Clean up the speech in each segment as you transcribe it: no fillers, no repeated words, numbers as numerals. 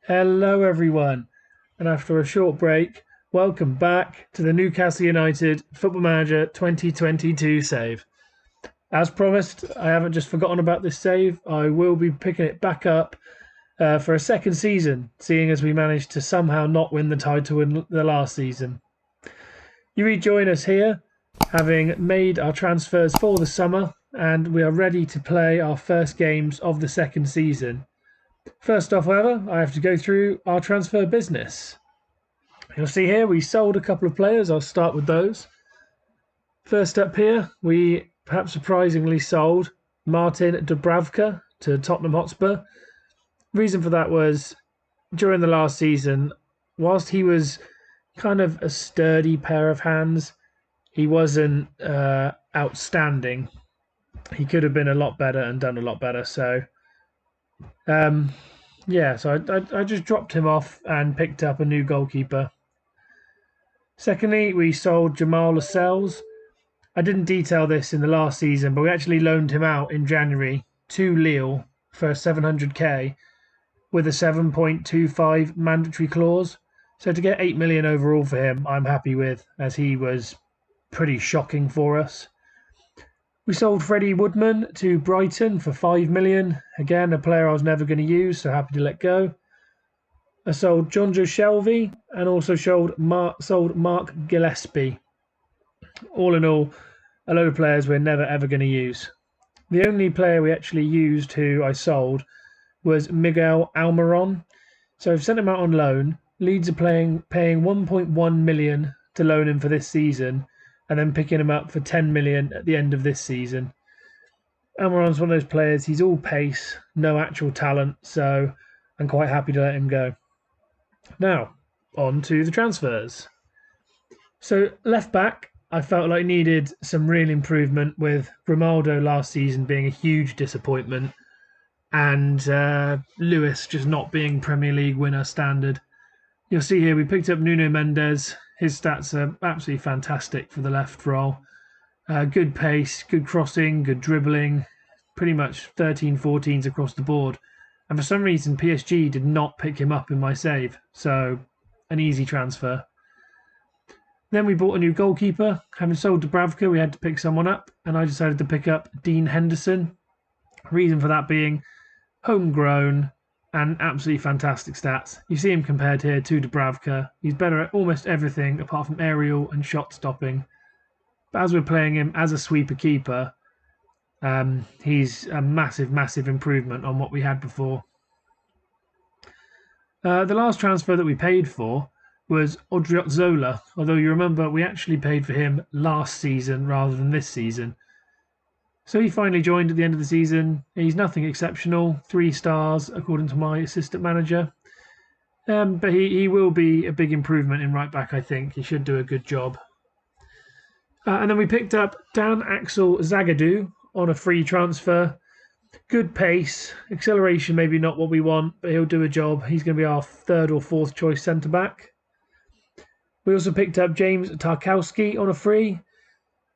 Hello, everyone, and after a short break, welcome back to the Newcastle United Football Manager 2022 save. As promised, I haven't just forgotten about this save. I will be picking it back up for a second season, seeing as we managed to somehow not win the title in the last season. You rejoin us here, having made our transfers for the summer, and we are ready to play our first games of the second season. First off, however, I have to go through our transfer business. You'll see here we sold a couple of players. I'll start with those. First up here, we perhaps surprisingly sold Martin Dubravka to Tottenham Hotspur. Reason for that was during the last season, whilst he was kind of a sturdy pair of hands, he wasn't outstanding. He could have been a lot better and done a lot better. So I just dropped him off and picked up a new goalkeeper. Secondly, we sold Jamal Lascelles. I didn't detail this in the last season, but we actually loaned him out in January to Lille for 700k with a 7.25 mandatory clause. So to get 8 million overall for him, I'm happy with, as he was pretty shocking for us. We sold Freddie Woodman to Brighton for 5 million. Again, a player I was never going to use, so happy to let go. I sold Jonjo Shelvey and also sold Mark Gillespie. All in all, a load of players we're never ever going to use. The only player we actually used who I sold was Miguel Almiron. So I've sent him out on loan. Leeds are paying 1.1 million to loan him for this season, and then picking him up for 10 million at the end of this season. Almiron's one of those players, he's all pace, no actual talent, so I'm quite happy to let him go. Now, on to the transfers. So, left back, I felt like needed some real improvement, with Grimaldo last season being a huge disappointment and Lewis just not being Premier League winner standard. You'll see here we picked up Nuno Mendes. His stats are absolutely fantastic for the left role. Good pace, good crossing, good dribbling, pretty much 13-14s across the board. And for some reason, PSG did not pick him up in my save, so an easy transfer. Then we bought a new goalkeeper. Having sold Dubravka, we had to pick someone up, and I decided to pick up Dean Henderson. Reason for that being homegrown and absolutely fantastic stats. You see him compared here to Dubravka. He's better at almost everything apart from aerial and shot stopping. But as we're playing him as a sweeper keeper, he's a massive improvement on what we had before. The last transfer that we paid for was Audrey Zola, although you remember we actually paid for him last season rather than this season. So he finally joined at the end of the season. He's nothing exceptional, 3 stars according to my assistant manager. But he will be a big improvement in right back, I think. He should do a good job. And then we picked up Dan Axel Zagadou on a free transfer. Good pace, acceleration maybe not what we want, but he'll do a job. He's going to be our 3rd or 4th choice centre-back. We also picked up James Tarkowski on a free.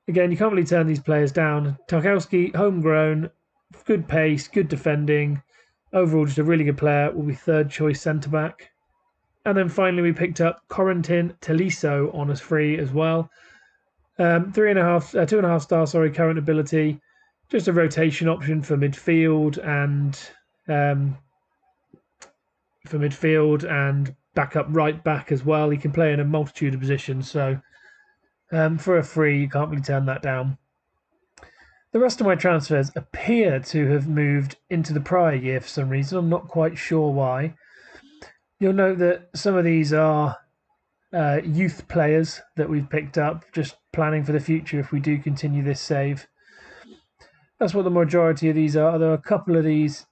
Again, you can't really turn these players down. Tarkowski, homegrown, good pace, good defending. Overall, just a really good player. Will be 3rd choice centre-back. And then finally, we picked up Corentin Tolisso on a free as well. 2.5 star, current ability. Just a rotation option for midfield and backup right back as well. He can play in a multitude of positions, so for a free, you can't really turn that down. The rest of my transfers appear to have moved into the prior year for some reason. I'm not quite sure why. You'll note that some of these are youth players that we've picked up, just planning for the future if we do continue this save. That's what the majority of these are, although a couple of these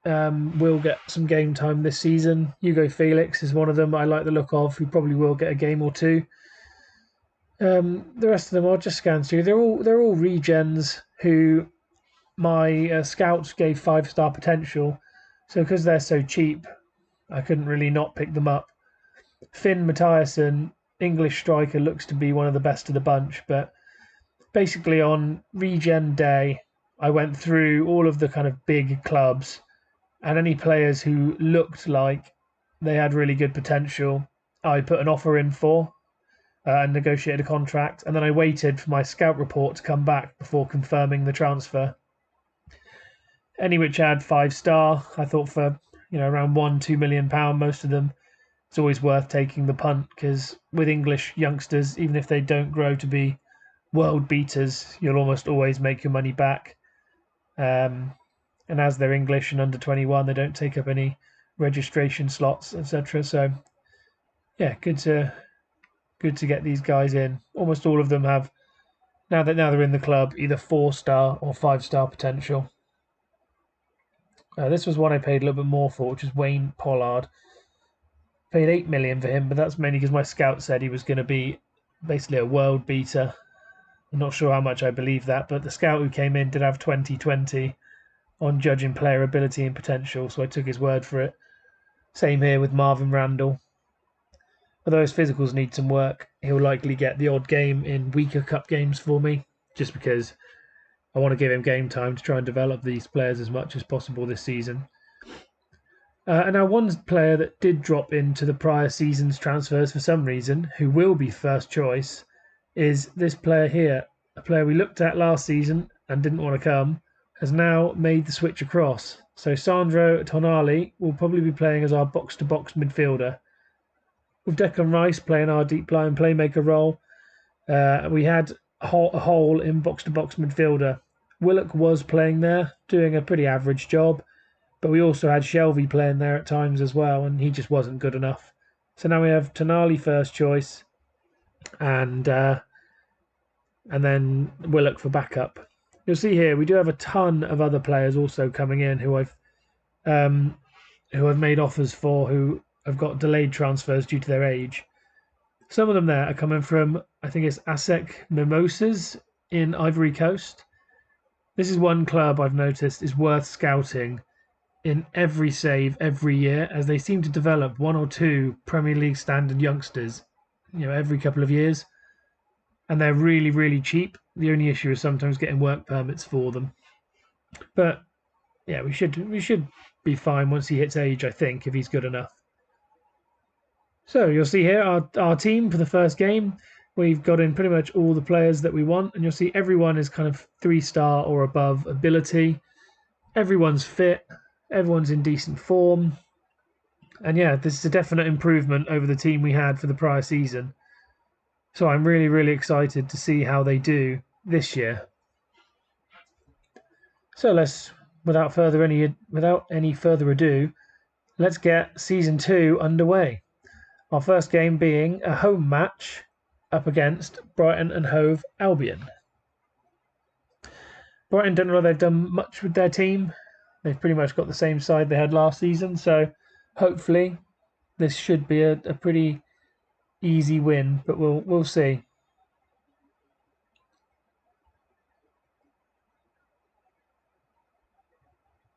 will get some game time this season. Hugo Felix is one of them I like the look of, who probably will get a game or two. The rest of them I'll just scan through. They're all regens who my scouts gave 5-star potential, so because they're so cheap, I couldn't really not pick them up. Finn Mathiasson, English striker, looks to be one of the best of the bunch, but basically on regen day, I went through all of the kind of big clubs and any players who looked like they had really good potential. I put an offer in for and negotiated a contract, and then I waited for my scout report to come back before confirming the transfer. Any which had 5-star, I thought for around £1-2 million, most of them, it's always worth taking the punt because with English youngsters, even if they don't grow to be world beaters, you'll almost always make your money back. And as they're English and under 21, they don't take up any registration slots, etc. So yeah, good to get these guys in. Almost all of them have now they're in the club either 4-star or 5-star potential. This was one I paid a little bit more for, which is Wayne Pollard. Paid $8 million for him, but that's mainly because my scout said he was going to be basically a world beater. I'm not sure how much I believe that, but the scout who came in did have 20/20 on judging player ability and potential, so I took his word for it. Same here with Marvin Randall. Although his physicals need some work, he'll likely get the odd game in weaker cup games for me, just because I want to give him game time to try and develop these players as much as possible this season. And now one player that did drop into the prior season's transfers for some reason, who will be first choice, is this player here. A player we looked at last season and didn't want to come, has now made the switch across. So Sandro Tonali will probably be playing as our box-to-box midfielder, with Declan Rice playing our deep line playmaker role. We had a hole in box-to-box midfielder. Willock was playing there, doing a pretty average job, but we also had Shelvey playing there at times as well, and he just wasn't good enough. So now we have Tonali first choice, and then Willock for backup. You'll see here we do have a ton of other players also coming in who I've made offers for, who have got delayed transfers due to their age. Some of them there are coming from, I think it's ASEC Mimosas in Ivory Coast. This is one club I've noticed is worth scouting in every save every year, as they seem to develop 1 or 2 Premier League standard youngsters, every couple of years. And they're really, really cheap. The only issue is sometimes getting work permits for them. But yeah, we should be fine once he hits age, I think, if he's good enough. So you'll see here our team for the first game. We've got in pretty much all the players that we want, and you'll see everyone is kind of 3-star or above ability. Everyone's fit. Everyone's in decent form. And yeah, this is a definite improvement over the team we had for the prior season. So I'm really, really excited to see how they do this year. So without any further ado, let's get season 2 underway. Our first game being a home match up against Brighton and Hove Albion. Brighton, don't know if they've done much with their team. They've pretty much got the same side they had last season, so hopefully this should be a pretty easy win, but we'll see.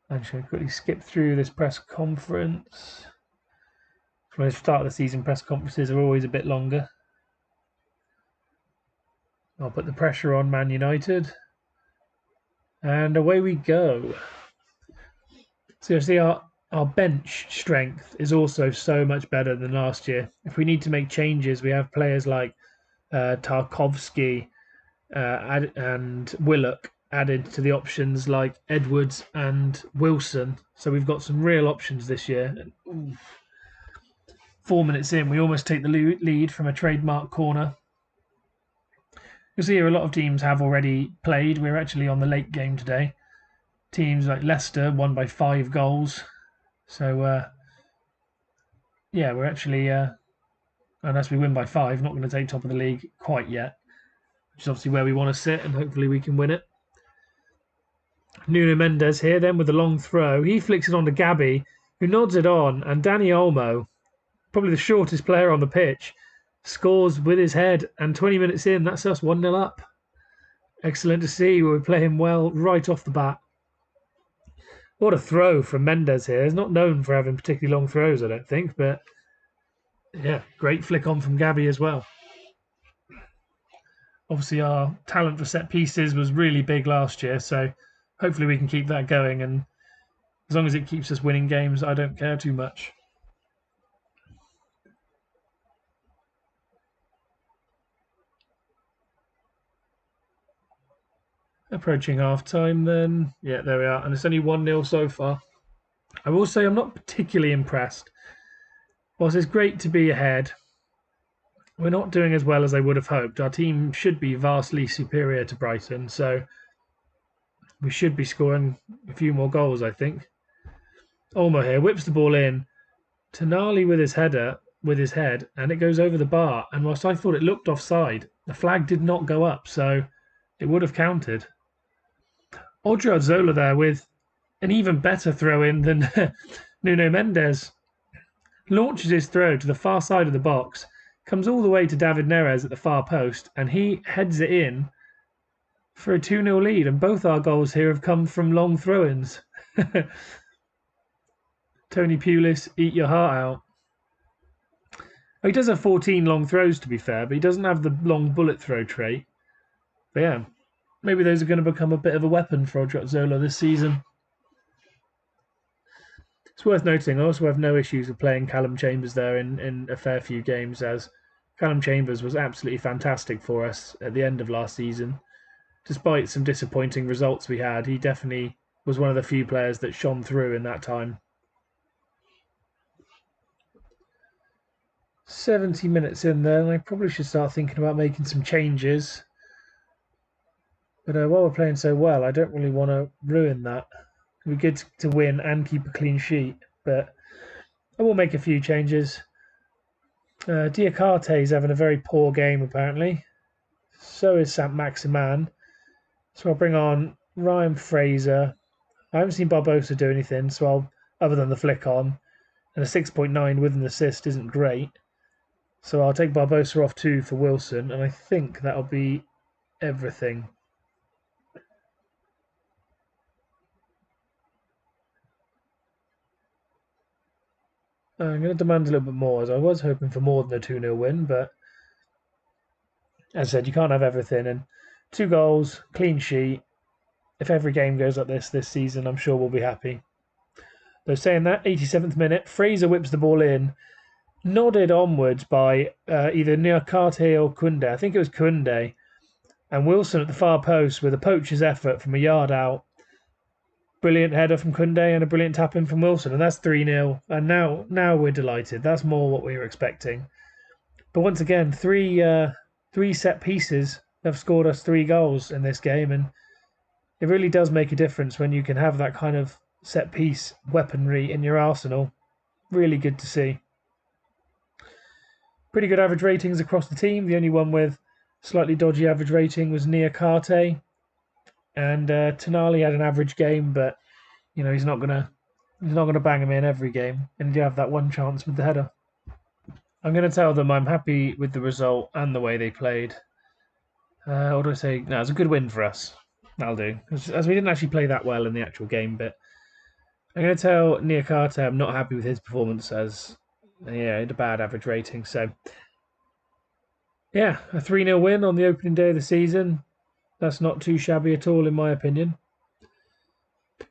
I'm just going to quickly skip through this press conference. When I start the season, press conferences are always a bit longer. I'll put the pressure on Man United. And away we go. So you see our bench strength is also so much better than last year. If we need to make changes, we have players like Tarkovsky and Willock added to the options like Edwards and Wilson. So we've got some real options this year. 4 minutes in, we almost take the lead from a trademark corner. You'll see here a lot of teams have already played. We're actually on the late game today. Teams like Leicester won by 5 goals. So, yeah, we're actually, unless we win by 5, not going to take top of the league quite yet, which is obviously where we want to sit, and hopefully we can win it. Nuno Mendes here then with a long throw. He flicks it on to Gabby, who nods it on, and Danny Olmo, probably the shortest player on the pitch, scores with his head, and 20 minutes in, that's us 1-0 up. Excellent to see. We're playing well right off the bat. What a throw from Mendes here. He's not known for having particularly long throws, I don't think, but yeah, great flick on from Gabby as well. Obviously, our talent for set pieces was really big last year, so hopefully we can keep that going, and as long as it keeps us winning games, I don't care too much. Approaching half-time then. Yeah, there we are. And it's only 1-0 so far. I will say I'm not particularly impressed. Whilst it's great to be ahead, we're not doing as well as I would have hoped. Our team should be vastly superior to Brighton, so we should be scoring a few more goals, I think. Olmo here whips the ball in. Tonali with his header, with his head, and it goes over the bar. And whilst I thought it looked offside, the flag did not go up, so it would have counted. Audrey Zola there with an even better throw-in than Nuno Mendes. Launches his throw to the far side of the box, comes all the way to David Neres at the far post, and he heads it in for a 2-0 lead. And both our goals here have come from long throw-ins. Tony Pulis, eat your heart out. He does have 14 long throws, to be fair, but he doesn't have the long bullet throw trait. But yeah, maybe those are going to become a bit of a weapon for Audrey Zola this season. It's worth noting, I also have no issues with playing Callum Chambers there in a fair few games, as Callum Chambers was absolutely fantastic for us at the end of last season. Despite some disappointing results we had, he definitely was one of the few players that shone through in that time. 70 minutes in there, and I probably should start thinking about making some changes. But while we're playing so well, I don't really want to ruin that. It'd be good to win and keep a clean sheet, but I will make a few changes. Diacate's having a very poor game, apparently. So is Saint-Maximin. So I'll bring on Ryan Fraser. I haven't seen Barbosa do anything, so other than the flick on. And a 6.9 with an assist isn't great. So I'll take Barbosa off too for Wilson, and I think that'll be everything. I'm going to demand a little bit more, as I was hoping for more than a 2-0 win, but as I said, you can't have everything. And 2 goals, clean sheet. If every game goes like this season, I'm sure we'll be happy. Though saying that, 87th minute, Fraser whips the ball in, nodded onwards by either Niakate or Koundé. I think it was Koundé. And Wilson at the far post with a poacher's effort from a yard out. Brilliant header from Koundé and a brilliant tap in from Wilson, and that's 3-0. And now we're delighted. That's more what we were expecting. But once again, three set pieces have scored us 3 goals in this game, and it really does make a difference when you can have that kind of set piece weaponry in your arsenal. Really good to see. Pretty good average ratings across the team. The only one with slightly dodgy average rating was Niakate. And Tonali had an average game, but he's not gonna bang him in every game, and you have that one chance with the header. I'm gonna tell them I'm happy with the result and the way they played. What do I say? No, it's a good win for us. That'll do, as we didn't actually play that well in the actual game. But I'm gonna tell Niakate I'm not happy with his performance, as he had a bad average rating. So yeah, a 3-0 win on the opening day of the season. That's not too shabby at all, in my opinion.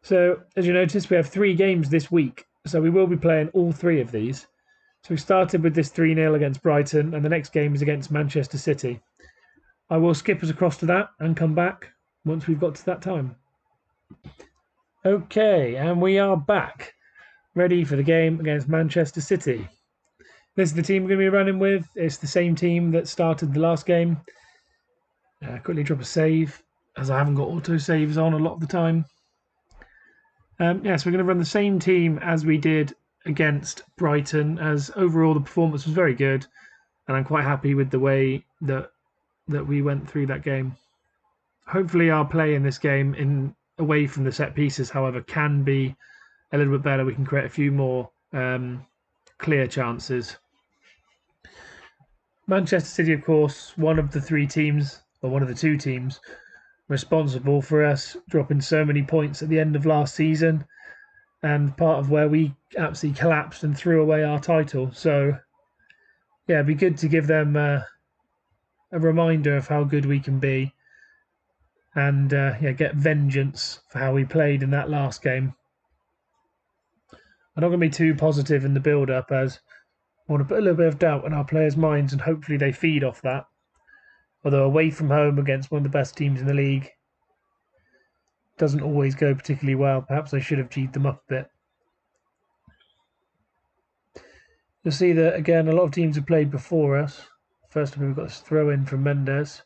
So, as you notice, we have 3 games this week. So we will be playing all 3 of these. So we started with this 3-0 against Brighton, and the next game is against Manchester City. I will skip us across to that and come back once we've got to that time. Okay, and we are back, ready for the game against Manchester City. This is the team we're going to be running with. It's the same team that started the last game. Quickly drop a save, as I haven't got auto saves on a lot of the time. So we're going to run the same team as we did against Brighton, as overall the performance was very good, and I'm quite happy with the way that we went through that game. Hopefully our play in this game, away from the set pieces, however, can be a little bit better. We can create a few more clear chances. Manchester City, of course, one of the 3 teams, or one of the 2 teams, responsible for us dropping so many points at the end of last season, and part of where we absolutely collapsed and threw away our title. So yeah, it'd be good to give them a reminder of how good we can be, and get vengeance for how we played in that last game. I'm not going to be too positive in the build-up, as I want to put a little bit of doubt in our players' minds, and hopefully they feed off that. Although away from home against one of the best teams in the league, doesn't always go particularly well. Perhaps I should have G'd them up a bit. You'll see that, again, a lot of teams have played before us. First up, we've got this throw-in from Mendes.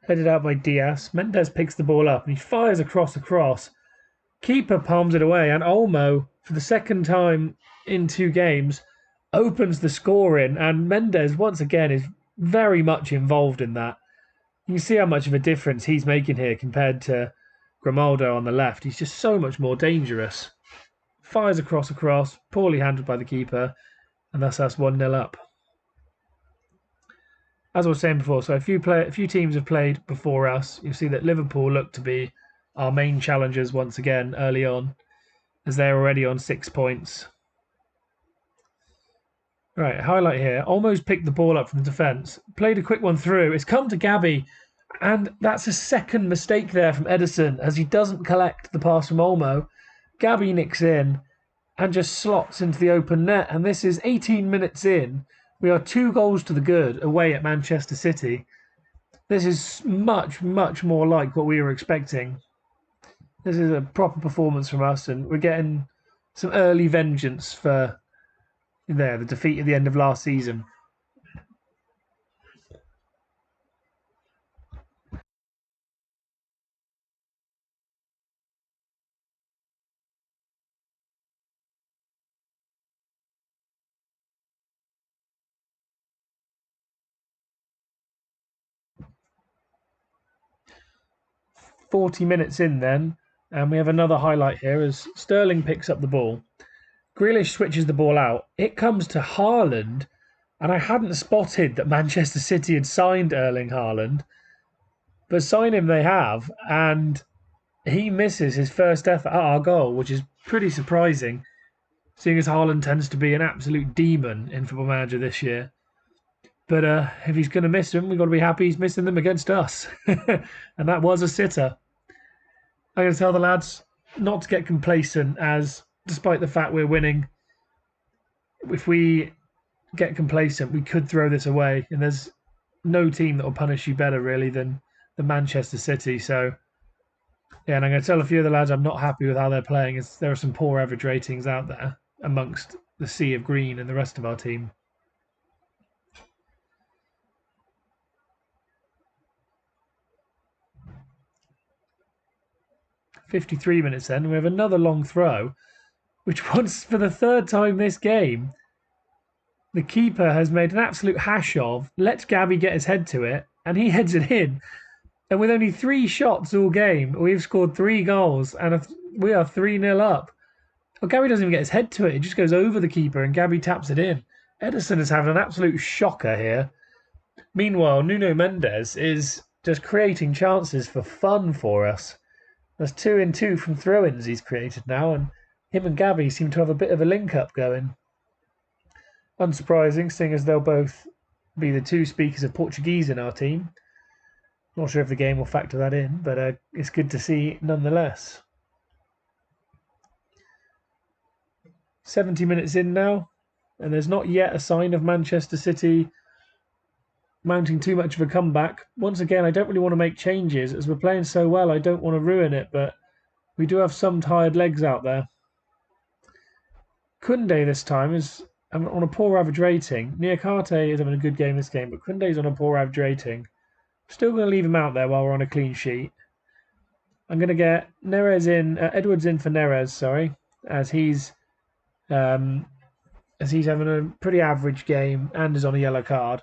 Headed out by Diaz. Mendes picks the ball up and he fires across. Keeper palms it away, and Olmo, for the second time in 2 games, opens the scoring, and Mendes, once again, is very much involved in that. You can see how much of a difference he's making here compared to Grimaldo on the left. He's just so much more dangerous. Fires across, poorly handled by the keeper, and thus us 1-0 up. As I was saying before, so a few teams have played before us. You'll see that Liverpool look to be our main challengers once again early on, as they're already on 6 points. Right, highlight here. Almost picked the ball up from the defence. Played a quick one through. It's come to Gabby, and that's a second mistake there from Ederson, as he doesn't collect the pass from Olmo. Gabby nicks in and just slots into the open net, and this is 18 minutes in. We are 2 goals to the good away at Manchester City. This is much, much more like what we were expecting. This is a proper performance from us, and we're getting some early vengeance for the defeat at the end of last season. "40 minutes in then, and we have another highlight here as Sterling picks up the ball. Grealish switches the ball out. It comes to Haaland, and I hadn't spotted that Manchester City had signed Erling Haaland, but sign him they have, and he misses his first effort at our goal, which is pretty surprising, seeing as Haaland tends to be an absolute demon in Football Manager this year. But if he's going to miss them, we've got to be happy he's missing them against us. And that was a sitter. I'm going to tell the lads not to get complacent, as despite the fact we're winning, if we get complacent, we could throw this away. And there's no team that will punish you better, really, than Manchester City. So, yeah, and I'm going to tell a few of the lads I'm not happy with how they're playing, as there are some poor average ratings out there amongst the sea of green and the rest of our team. 53 minutes then, we have another long throw, which once for the 3rd time this game, the keeper has made an absolute hash of, lets Gabby get his head to it, and he heads it in. And with only 3 shots all game, we've scored 3 goals, and we are 3-0 up. Well, Gabby doesn't even get his head to it, it just goes over the keeper, and Gabby taps it in. Ederson is having an absolute shocker here. Meanwhile, Nuno Mendes is just creating chances for fun for us. There's 2 in 2 from throw-ins he's created now, and him and Gabby seem to have a bit of a link-up going. Unsurprising, seeing as they'll both be the 2 speakers of Portuguese in our team. Not sure if the game will factor that in, but it's good to see nonetheless. 70 minutes in now, and there's not yet a sign of Manchester City mounting too much of a comeback. Once again, I don't really want to make changes, as we're playing so well, I don't want to ruin it, but we do have some tired legs out there. Koundé this time is on a poor average rating. Niakate is having a good game this game, but Koundé's on a poor average rating. Still going to leave him out there while we're on a clean sheet. I'm going to get Edwards in for Neres, as he's having a pretty average game and is on a yellow card.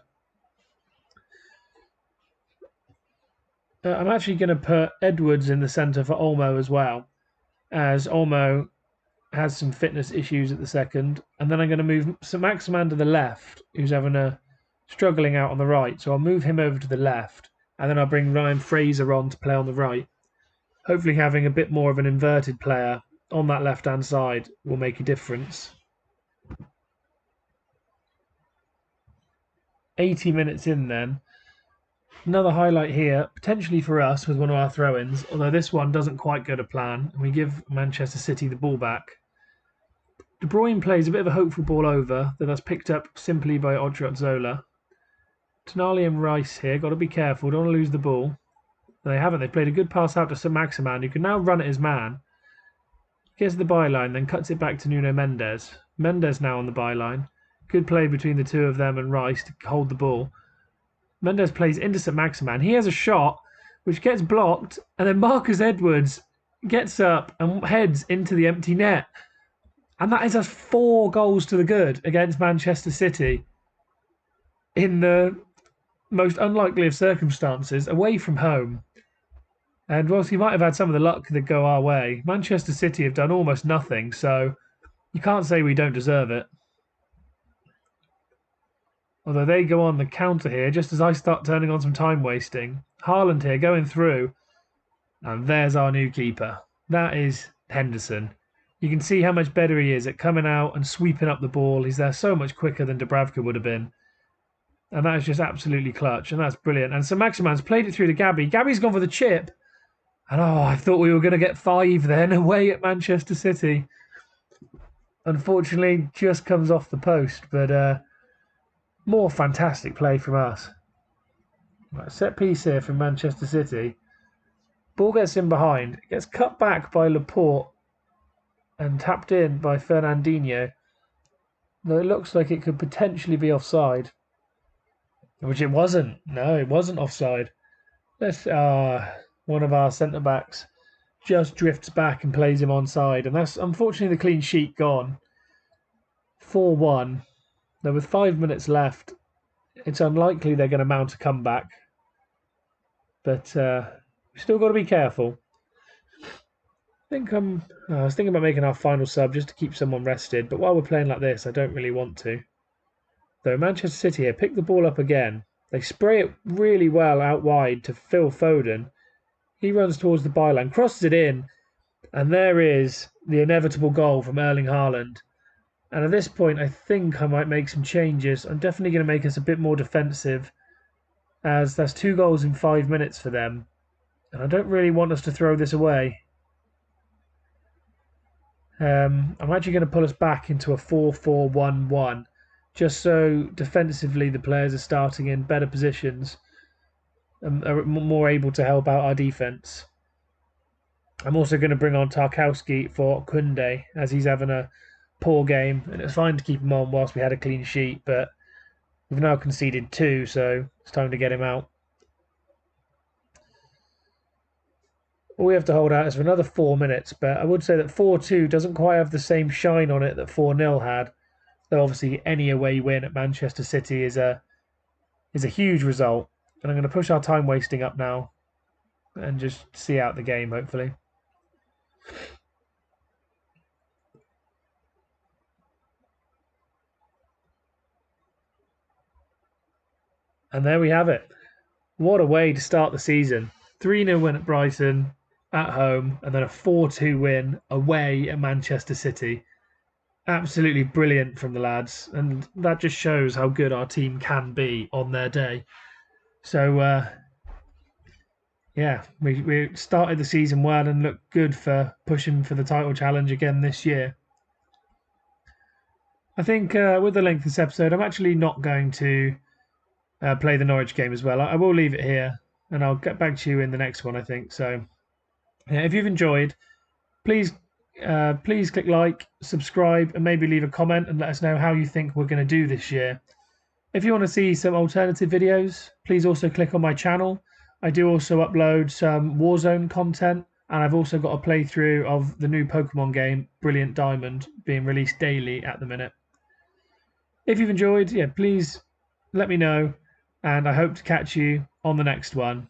I'm actually going to put Edwards in the centre for Olmo as well, as Olmo has some fitness issues at the second. And then I'm going to move Maximan to the left, who's struggling out on the right. So I'll move him over to the left, and then I'll bring Ryan Fraser on to play on the right. Hopefully having a bit more of an inverted player on that left-hand side will make a difference. 80 minutes in then. Another highlight here, potentially for us with one of our throw-ins, although this one doesn't quite go to plan, and we give Manchester City the ball back. De Bruyne plays a bit of a hopeful ball over, that's picked up simply by Audrey Zola. Tonali and Rice here, got to be careful, don't want to lose the ball. They haven't. They played a good pass out to Saint-Maximin, who can now run at his man. Gets the byline, then cuts it back to Nuno Mendes. Mendes now on the byline. Good play between the two of them and Rice to hold the ball. Mendes plays into Saint-Maximin. He has a shot which gets blocked, and then Marcus Edwards gets up and heads into the empty net. And that is us 4 goals to the good against Manchester City in the most unlikely of circumstances, away from home. And whilst you might have had some of the luck that go our way, Manchester City have done almost nothing, so you can't say we don't deserve it. Although they go on the counter here, just as I start turning on some time wasting. Haaland here going through, and there's our new keeper. That is Henderson. You can see how much better he is at coming out and sweeping up the ball. He's there so much quicker than Dubravka would have been. And that is just absolutely clutch, and that's brilliant. And Saint-Maximin's played it through to Gabby. Gabby's gone for the chip. And I thought we were going to get 5 then away at Manchester City. Unfortunately, just comes off the post, but more fantastic play from us. Right, set piece here from Manchester City. Ball gets in behind. It gets cut back by Laporte and tapped in by Fernandinho. Though it looks like it could potentially be offside. Which it wasn't. No, it wasn't offside. Let's one of our centre-backs just drifts back and plays him onside. And that's unfortunately the clean sheet gone. 4-1. Now with 5 minutes left, it's unlikely they're going to mount a comeback. But we've still got to be careful. I was thinking about making our final sub just to keep someone rested. But while we're playing like this, I don't really want to. Though Manchester City here pick the ball up again. They spray it really well out wide to Phil Foden. He runs towards the byline, crosses it in, and there is the inevitable goal from Erling Haaland. And at this point, I think I might make some changes. I'm definitely going to make us a bit more defensive, as that's 2 goals in 5 minutes for them. And I don't really want us to throw this away. I'm actually going to pull us back into a 4-4-1-1, just so defensively the players are starting in better positions and are more able to help out our defence. I'm also going to bring on Tarkowski for Koundé, as he's having a poor game, and it's fine to keep him on whilst we had a clean sheet, but we've now conceded 2, so it's time to get him out. All we have to hold out is for another 4 minutes, but I would say that 4-2 doesn't quite have the same shine on it that 4-0 had. Though obviously any away win at Manchester City is a huge result. And I'm going to push our time wasting up now and just see out the game, hopefully. And there we have it. What a way to start the season. 3-0 win at Brighton at home, and then a 4-2 win away at Manchester City. Absolutely brilliant from the lads, and that just shows how good our team can be on their day. So, we started the season well and looked good for pushing for the title challenge again this year. I think with the length of this episode, I'm actually not going to play the Norwich game as well. I will leave it here, and I'll get back to you in the next one, I think. So, if you've enjoyed, please click like, subscribe, and maybe leave a comment and let us know how you think we're going to do this year. If you want to see some alternative videos, please also click on my channel. I do also upload some Warzone content, and I've also got a playthrough of the new Pokemon game, Brilliant Diamond, being released daily at the minute. If you've enjoyed, please let me know, and I hope to catch you on the next one.